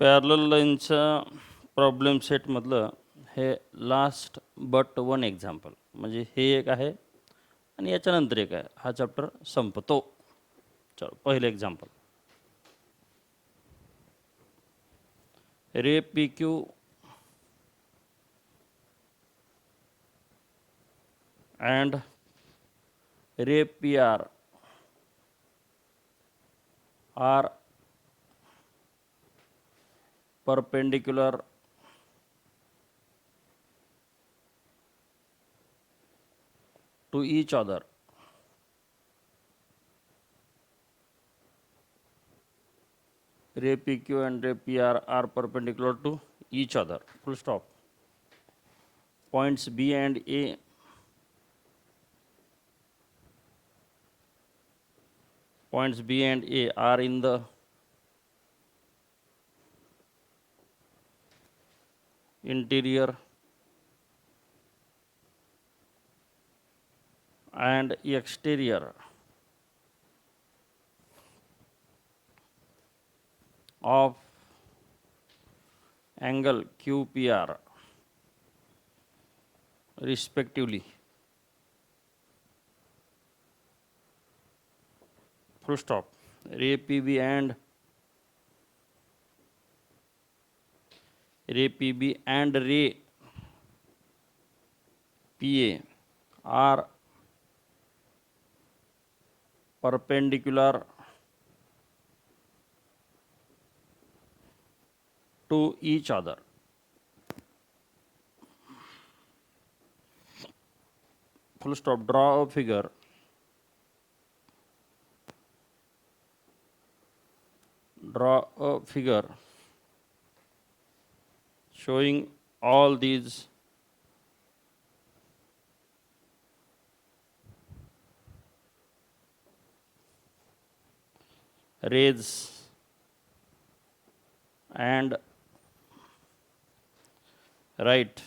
Parallel लाईनच्या problem सेटमधलं हे last but one example, म्हणजे हे एक आहे आणि याच्यानंतर एक आहे. हा चॅप्टर संपतो. चलो पहिलं example. Ray P Q and ray PR are perpendicular to each other. Ray PQ and ray PR are perpendicular to each other. Full stop. Points B and A are in the interior and exterior of angle QPR respectively. Full stop. Ray PB and ray PA are perpendicular to each other. Full stop. Draw a figure showing all these rays and write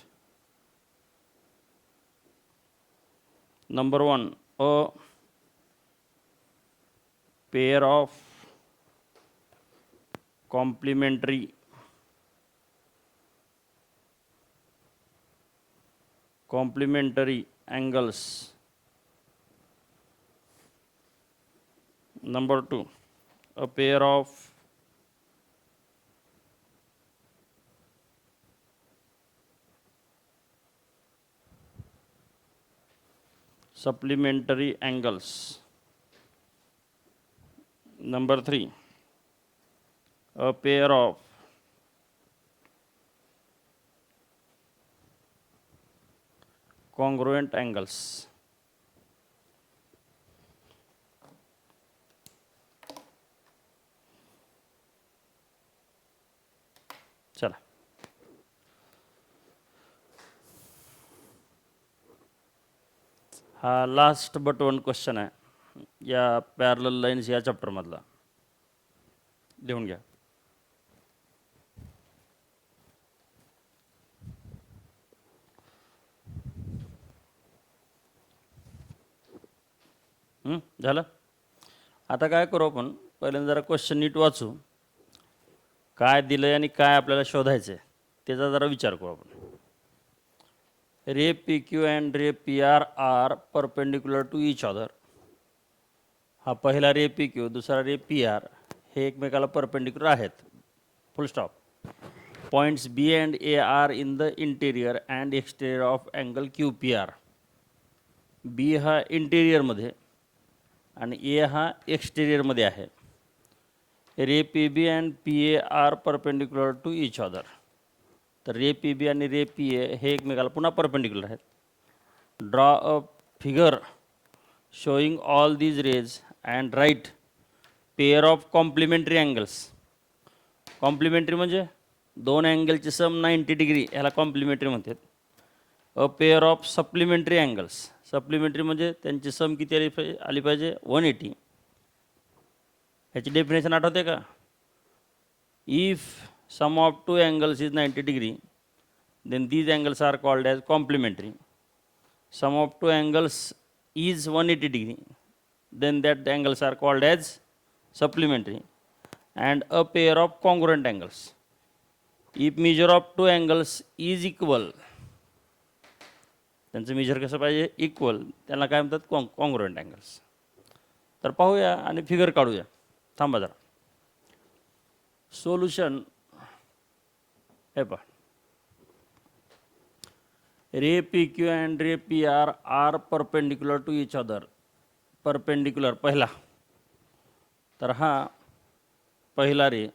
number 1, a pair of complementary angles. Number 2, a pair of supplementary angles. Number 3, a pair of congruent angles. चला, हा last but one question आहे या parallel lines या चॅप्टरमधला. लिहून घ्या. झालं. आता काय करू आपण, पहिल्यांदा जरा क्वेश्चन नीट वाचू. काय दिलंय आणि काय आपल्याला शोधायचं आहे त्याचा जरा विचार करू आपण. Ray P Q and ray P R perpendicular to each other. हा पहिला रे पी क्यू, दुसरा रे पी आर हे एकमेकाला परपेंडिक्युलर आहेत. Full stop. Points B and A are in the interior and exterior of angle Q P R. B हा इंटेरियरमध्ये आणि A हा एक्सटेरियरमध्ये आहे. Ray P B and P A are perpendicular to each other. तर ray P बी आणि रे P A हे एकमेकाला पुन्हा परपेंडिक्युलर आहेत. Draw a figure showing all these rays and write pair of complementary angles. Complementary म्हणजे दोन अँगलची सम 90 डिग्री, ह्याला कॉम्प्लिमेंटरी म्हणतात. A pair of supplementary angles. Supplementary म्हणजे त्यांची सम किती आली पाहिजे 180. ह्याची डेफिनेशन आठवते का? If sum of two angles is 90 degree, then these angles are called as complementary. Sum of two angles is 180 degree, then that angles are called as supplementary. And a pair of congruent angles. If measure of two angles is equal, त्यांचं major कसं पाहिजे, equal, त्यांना काय म्हणतात, congruent angles. तर पाहूया आणि figure काढूया. थांबा जरा. सोल्युशन हे पहा, ray P Q and ray P R are perpendicular to each other. Perpendicular पहिला, तर हा पहिला रे,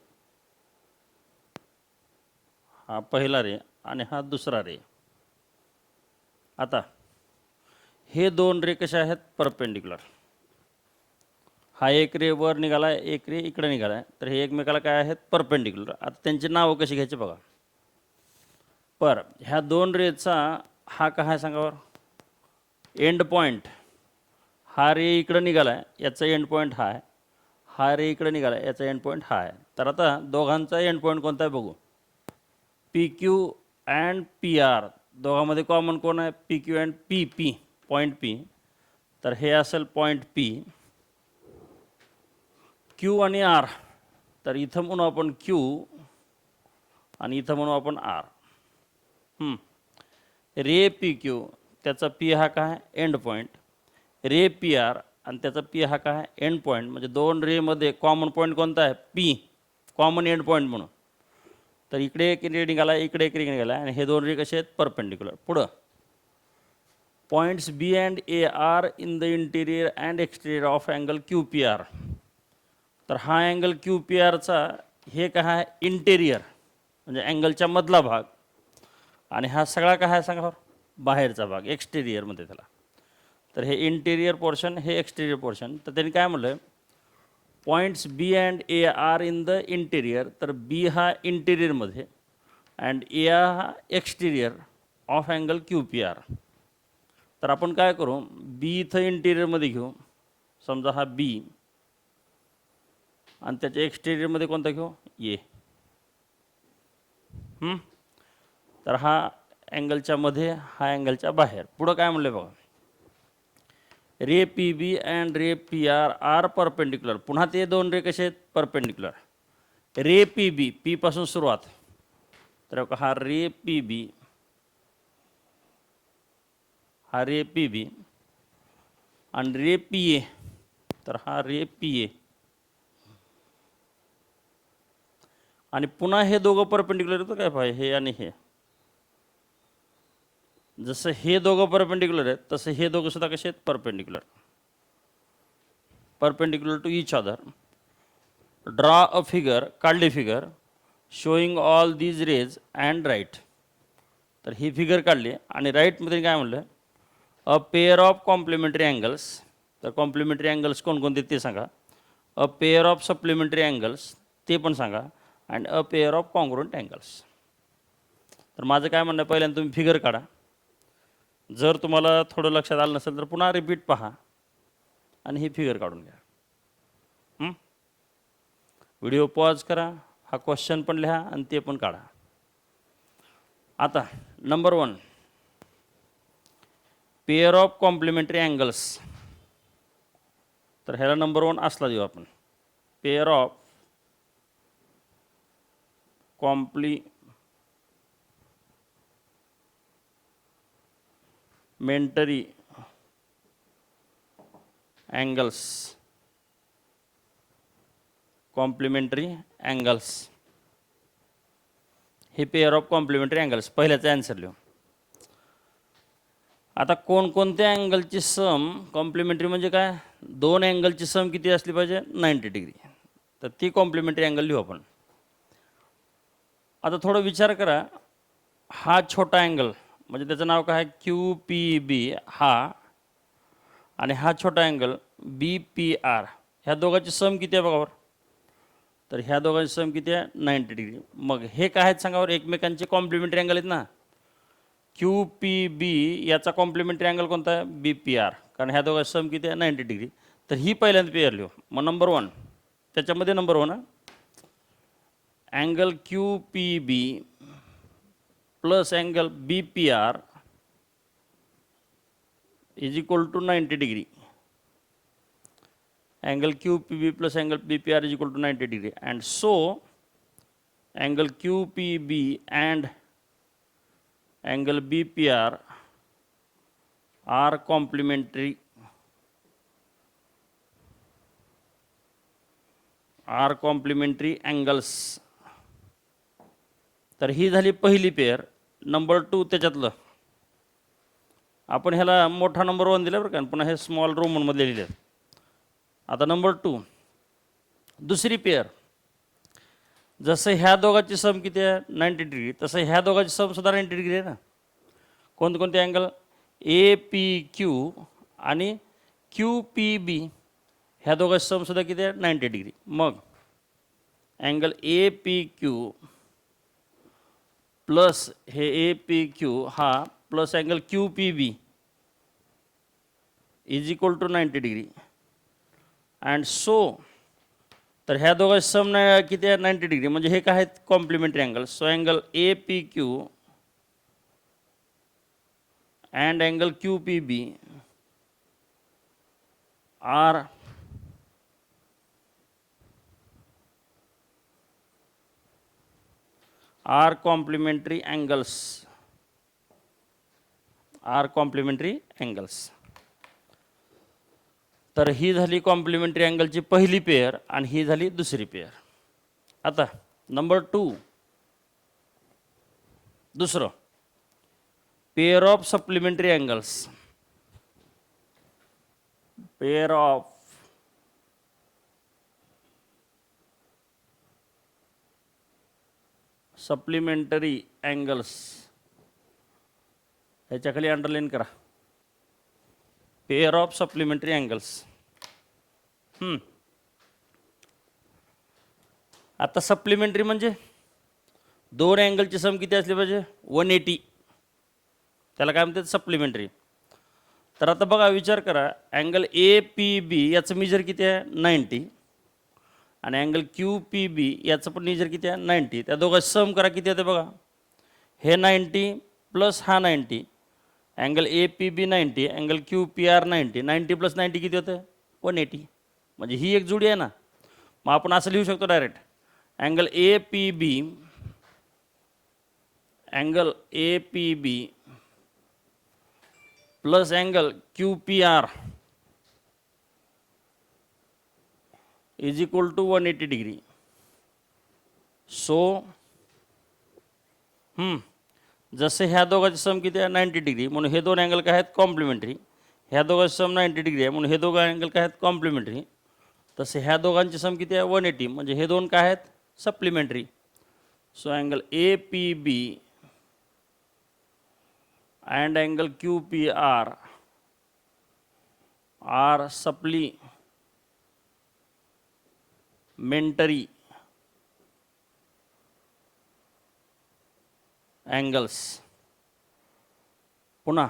हा पहिला रे आणि हा दुसरा रे. आता हे दोन रे कसे आहेत, परपेंडिक्युलर. हा एक रे वर निघाला आहे, एक रे इकडे निघाला आहे, तर हे एकमेकाला काय आहेत, परपेंडिक्युलर. आता त्यांची नावं कशी घ्यायची बघा. पर ह्या दोन रेचा हा काय आहे सांगा बरं, एंड पॉईंट. हा रे इकडं निघाला आहे, याचा एंड पॉईंट हा आहे. हा रे इकडे निघाला आहे, याचा एंड पॉईंट हा आहे. तर आता दोघांचा एंड पॉईंट कोणता आहे बघू. P Q and P R, दोघांमध्ये कॉमन कोण आहे, P Q and P P, point P. तर हे असेल पॉईंट पी. क्यू आणि आर, तर इथं म्हणू आपण क्यू आणि इथं म्हणू आपण आर. रे पी क्यू, त्याचा पी हा काय, end point. Ray P R आणि त्याचा पी हा काय, एंड पॉईंट. म्हणजे दोन रेमध्ये कॉमन पॉईंट कोणता आहे, पी, कॉमन एंड पॉईंट म्हणून. तर इकडे एक रे निघाला, इकडे एक रे निघाला, आणि हे दोन रे कसे आहेत, परपेंडिक्युलर. पुढं points B and A are in the interior and exterior of angle Q P R. तर हा अँगल क्यू पी आरचा हे काय आहे, इंटेरियर म्हणजे अँगलच्या मधला भाग, आणि हा सगळा काय आहे सांगा, बाहेरचा भाग, एक्सटेरियरमध्ये त्याला. तर हे इंटेरियर पोर्शन, हे एक्सटेरियर पोर्शन. तर त्यांनी काय म्हटलं, points B and A are in the interior. तर बी हा इंटेरियरमध्ये अँड ए हा exterior of angle Q P R. तर आपण काय करू, बी इथं इंटेरियरमध्ये घेऊ, समजा हा बी, आणि त्याच्या एक्सटेरियरमध्ये कोणता घेऊ, ए. तर हा अँगलच्या मध्ये, हा अँगलच्या बाहेर. पुढं काय म्हणलं बघा, ray P B and ray P R are perpendicular. पुन्हा ते दोन रे कसे आहेत, perpendicular. Ray P B, P पासून सुरुवात, तर हा रे पी बी, हा रे पी बी, आणि रे पी ए, तर हा रे पी ए. आणि पुन्हा हे दोघं परपेंडिक्युलर येतं काय पाहिजे, हे आणि हे. जसं हे दोघं परपेंडिक्युलर आहेत, तसं हे दोघं सुद्धा कसे आहेत, perpendicular. Perpendicular to each other. Draw a figure, काढली figure, showing all these rays and right. तर ही फिगर काढली, आणि राईटमध्ये काय म्हणलं, a pair of complementary angles. तर कॉम्प्लिमेंटरी अँगल्स कोणकोणते ते सांगा. A pair of supplementary angles, ते पण सांगा. And a pair of congruent angles. तर माझं काय म्हणणं, पहिल्यांदा तुम्ही फिगर काढा. जर तुम्हाला थोडं लक्षात आलं नसेल तर पुन्हा रिपीट पहा आणि ही फिगर काढून घ्या. व्हिडिओ पॉज करा, हा क्वेश्चन पण लिहा आणि ते पण काढा. आता number 1, pair of complementary angles. तर ह्याला नंबर 1 असला देऊ आपण, pair of complementary angles. Complementary angles, हे पेअर ऑफ कॉम्प्लिमेंटरी अँगल्स. पहिल्याचा आन्सर लिहू. आता कोणकोणत्या अँगलची सम, कॉम्प्लिमेंटरी म्हणजे काय, दोन अँगलची सम किती असली पाहिजे, 90 डिग्री. तर ती कॉम्प्लिमेंटरी अँगल लिहू आपण. आता थोडं विचार करा, हा छोटा अँगल म्हणजे त्याचं नाव काय आहे, क्यू पी बी हा, आणि हा छोटा अँगल बी पी आर, ह्या दोघांची सम किती आहे बघा. तर ह्या दोघांची सम किती आहे, 90 डिग्री. मग हे काय आहेत सांगा, एकमेकांचे कॉम्प्लिमेंटरी अँगल आहेत ना. क्यू पी बी याचा कॉम्प्लिमेंटरी अँगल कोणता आहे, बी पी आर, कारण ह्या दोघांची सम किती आहे, 90 डिग्री. तर ही पहिल्यांदा पेअर लिहू. मग नंबर 1, त्याच्यामध्ये number 1 angle Q P B plus angle B P R is equal to 90 degree. angle QPB plus angle BPR is equal to 90 degree, and so angle QPB and angle BPR are complementary angles. तर ही झाली पहिली pair. Number 2 त्याच्यातलं आपण ह्याला मोठा number 1 दिला बरं का, पुन्हा हे स्मॉल रोमनमध्ये लिहिले. आता नंबर 2 दुसरी पेअर, जसं ह्या दोघांची सम किती आहे 90 डिग्री, तसं ह्या दोघांची सम सुद्धा 90 डिग्री आहे ना. कोणते अँगल APQ आणि QPB ह्या दोघांची सम सुद्धा किती आहे 90 डिग्री. मग अँगल APQ प्लस हे APQ हा plus angle QPB is equal to 90 degree and so. तर ह्या दोघांची सम किती आहे 90 डिग्री, म्हणजे हे काय आहेत complementary angle. So angle APQ and angle QPB are complementary angles. तर ही झाली कॉम्प्लिमेंटरी अँगलची पहिली पेअर आणि ही झाली दुसरी पेअर. आता नंबर 2 दुसरं pair of supplementary angles. Pair of supplementary angles, ह्याच्या खाली अंडरलाईन करा. Pair of supplementary angles. आता सप्लिमेंटरी म्हणजे दोन अँगलची सम किती असली पाहिजे 180, त्याला काय म्हणतात सप्लिमेंटरी. तर आता बघा विचार करा, अँगल APB याचं मेजर किती आहे 90 आणि अँगल QPB याचं पण मेजर किती आहे 90. त्या दोघांची सम करा किती येते बघा, हे 90 प्लस हा 90, angle APB 90 angle QPR 90, 90 plus 90 किती होतं 180. म्हणजे ही एक जोडी आहे ना. मग आपण असं लिहू शकतो direct, angle APB plus angle QPR is equal to 180 degree. So जसे ह्या दोघांची सम किती आहे 90 डिग्री, म्हणून हे दोन अँगल काय आहेत कॉम्प्लिमेंटरी. ह्या दोघांची सम 90 डिग्री आहे म्हणून हे दोघं अँगल काय आहेत कॉम्प्लिमेंटरी. तसे ह्या दोघांची सम किती आहे 180, म्हणजे हे दोन काय आहेत supplementary. So angle APB and angle QPR are supplementary angles. पुन्हा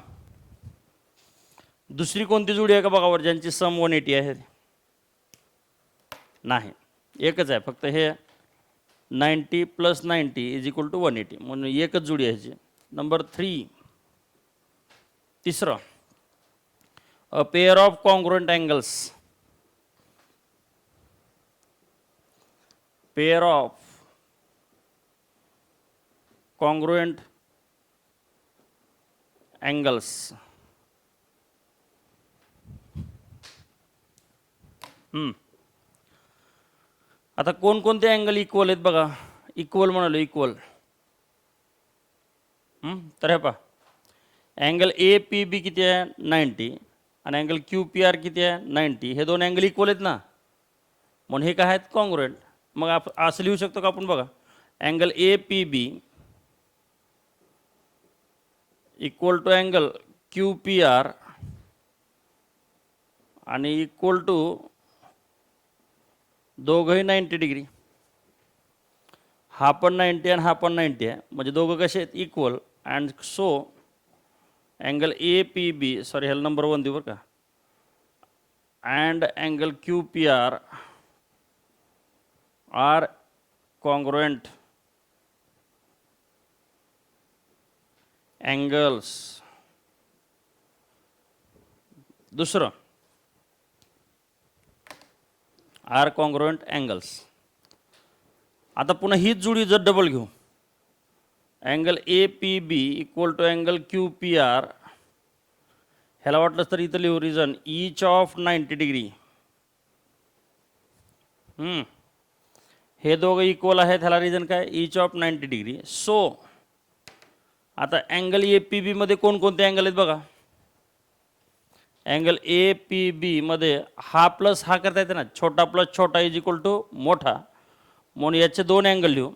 दुसरी कोणती जोडी आहे का बघावर ज्यांची सम 180 आहे? नाही, एकच आहे फक्त, हे 90 प्लस 90 इज इक्वल टू 180, म्हणून एकच जोडी आहे ह्याची. नंबर 3 तिसरं, अ pair of congruent angles. Pair of congruent angles. आता कोणकोणते अँगल इक्वल आहेत बघा. इक्वल म्हणालो इक्वल. तर हे पहा, अँगल APB किती आहे 90 आणि अँगल QPR किती आहे 90. हे दोन अँगल इक्वल आहेत ना, म्हणून हे काय आहेत कॉन्ग्रुएंट. मग असं लिहू शकतो का आपण बघा, angle APB equal to angle QPR आणि इक्वल टू दोघंही 90 डिग्री. हा पण 90 आणि हा पण 90 आहे, म्हणजे दोघं कसे आहेत equal. And so angle APB, sorry ह्याला नंबर 1 देऊ बरं का, and angle QPR are congruent angles. दुसरं आर कॉन्ग्रुएंट अँगल्स. आता पुन्हा हीच जोडी जर डबल घेऊ, angle A P B equal to angle Q P R, ह्याला वाटलं तर इथं लिहू रिजन ईच ऑफ 90 डिग्री. हे दोघं इक्वल आहेत, ह्याला रिजन काय, ईच ऑफ 90 डिग्री. सो आता अँगल ए पी बी मध्ये कोणकोणते अँगल आहेत बघा. अँगल ए पी बी मध्ये हा प्लस हा करता येते ना, छोटा प्लस छोटा इज इक्वल टू मोठा, म्हणून याचे दोन अँगल लिहू.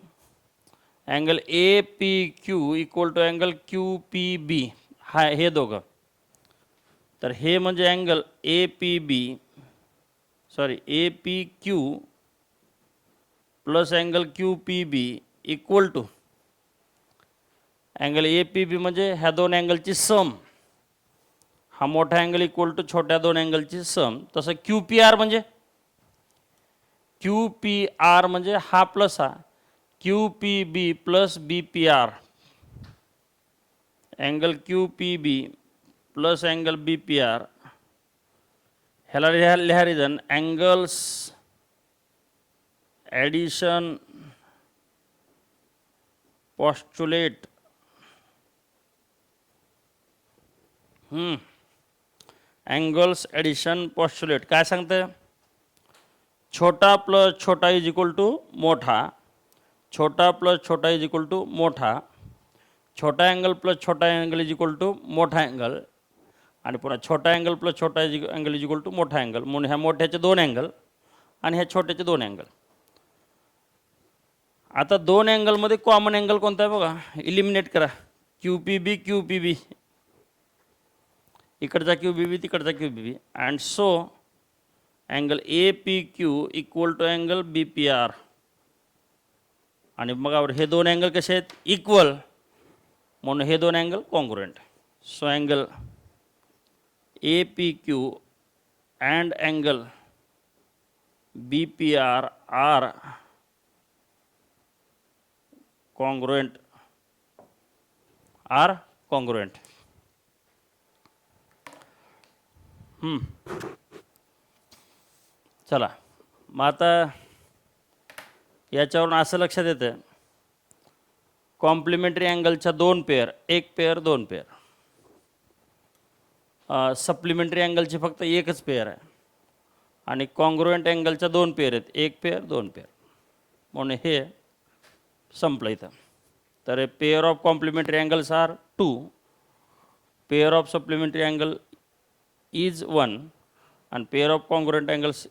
Angle A P Q equal to angle Q P B, हा हे दोघं. तर हे म्हणजे angle A P B, sorry A P Q plus angle Q P B equal to angle A P B म्हणजे ह्या दोन अँगलची सम, हा मोठा अँगल इक्वल टू छोट्या दोन अँगलची सम. तसं क्यू पी आर म्हणजे, क्यू पी आर म्हणजे हा प्लस हा, Q P B plus B P R. Angle Q P B plus angle B P R, ह्याला लिहा reason angles addition postulate. Angles addition postulate काय सांगतं, छोटा प्लस छोटा इज इक्वल टू मोठा, छोटा प्लस छोटा इज इक्वल टू मोठा, छोटा अँगल प्लस छोटा अँगल इज इक्वल टू मोठा अँगल, आणि पुन्हा छोटा अँगल प्लस छोटा अँगल इज इक्वल टू मोठा अँगल. म्हणून ह्या मोठ्याचे दोन अँगल आणि ह्या छोट्याचे दोन अँगल. आता दोन अँगलमध्ये कॉमन अँगल कोणता आहे बघा, इलिमिनेट करा. Q P B Q P B, इकडचा क्यू बी बी तिकडचा Q B B, and so angle A P Q equal to angle B P R. आणि मग हे दोन अँगल कसे आहेत, इक्वल, म्हणून हे दोन angle congruent. So angle A P Q and angle B P R are congruent, are congruent. चला मग आता याच्यावरून असं लक्षात येतं, कॉम्प्लिमेंटरी अँगलच्या दोन पेअर, एक पेअर दोन पेअर, सप्लिमेंटरी अँगलची फक्त एकच पेअर आहे, आणि कॉन्ग्रुएंट अँगलच्या दोन पेअर आहेत, एक पेअर दोन पेअर. म्हणून हे संपलं इथं. तर pair of complementary angles are 2, pair of supplementary angle is 1, and pair of congruent angles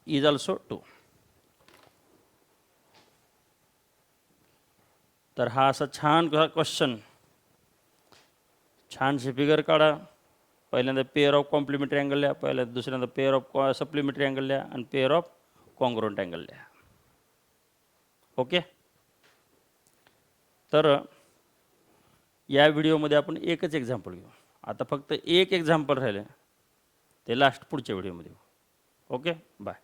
is also 2. तर हा असा छान क्वेश्चन, छानशी फिगर काढा. पहिल्यांदा पेअर ऑफ कॉम्प्लिमेंटरी अँगल लिहा, पहिल्यांदा दुसऱ्यांदा पेअर ऑफ सप्लिमेंटरी अँगल लिहा, आणि पेअर ऑफ कॉन्ग्रुएंट अँगल लिहा. ओके. तर या व्हिडिओमध्ये आपण एकच एक्झाम्पल घेऊ. आता फक्त एक एक्झाम्पल राहिले, ते लास्ट पुढच्या व्हिडिओमध्ये. Okay, bye.